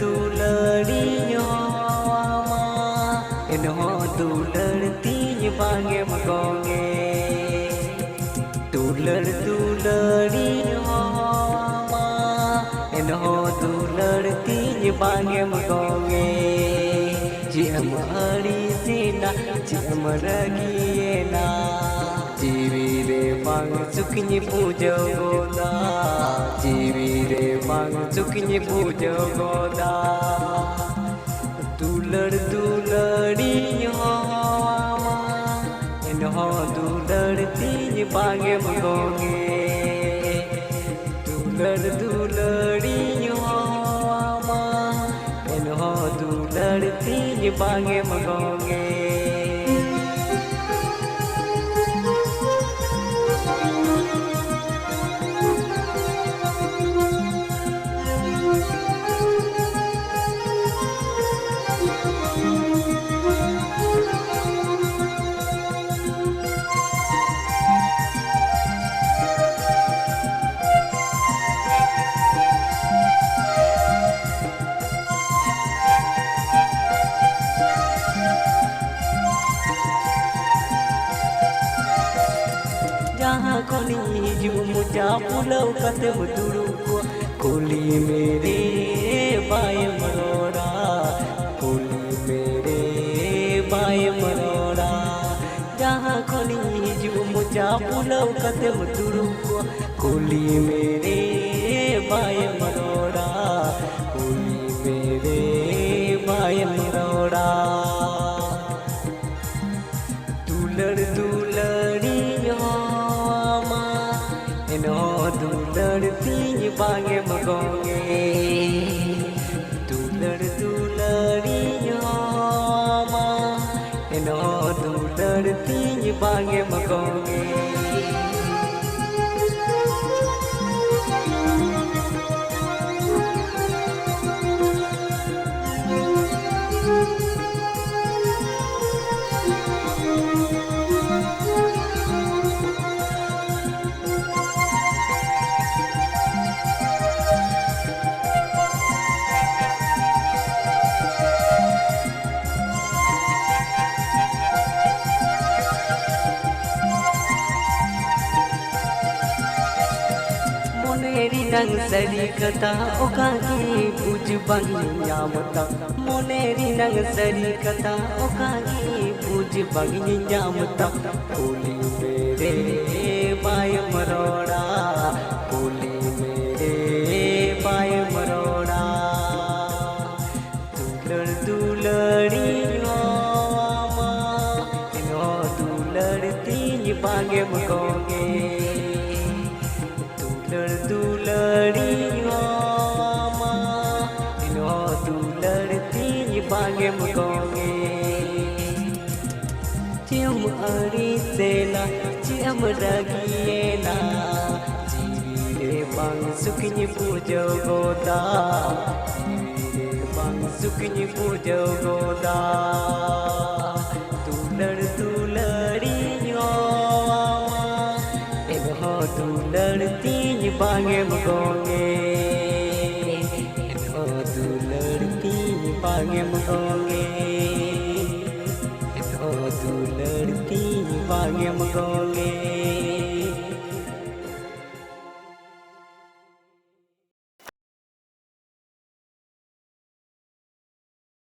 दुलड़ियों इन्हों दुलड़ती बांगे मगोंगे दुलड़ियों इन्हों दुलड़ती बांगे मगोंगे जिम हरी सीना जिम रगिए ना जीवी रे मांग सुखनी पूजो गोदा जीवी रे मांग सुखनी पूजो गोदा दुलड़ियों इन्हों दुलड़ती बांगे मगोंगे दुलड़ियों इन्हों दुलड़ती बांगे मगोंगे जहाँ कोनी जो मुझा पुलव कतम दुरु कोली मेरे बाय मरोड़ा कोली मेरे बाय मरोड़ा जहाँ कोनी जो मुझा पुलव कतम दुरु कोली मेरे बाय मरोड़ा कोली मेरे बाय मरोड़ा दुलड़ियों इन्हों दुलड़ती बांगे मगोंगे दुलड़ियों इन्हों दुलड़ती बांगे मगोंगे मोनेरी नंग सरी कथा ओकागी पूज बंगिया मता मोनेरी नंग सरी कथा ओकागी पूज बंगिया मता कोली मेरे बाय मरोड़ा कोली मेरे बाय मरोड़ा दुलड़ियों इन्हों दुलड़ती बांगे मगोंगे दुलड़ियों इन्हों दुलड़ती बांगे मगोंगे चिम अरी सेना चिम रगिए ना जीवी रे बांग सुखनी पूजो गोदा जीवी रे बांग सुखनी पूजो गोदा दुलड़ियों इन्हों दुलड़ती बांगे मगोंगे इन्हों दुलड़ती बांगे मगोंगे इन्हों दुलड़ती बांगे मगोंगे।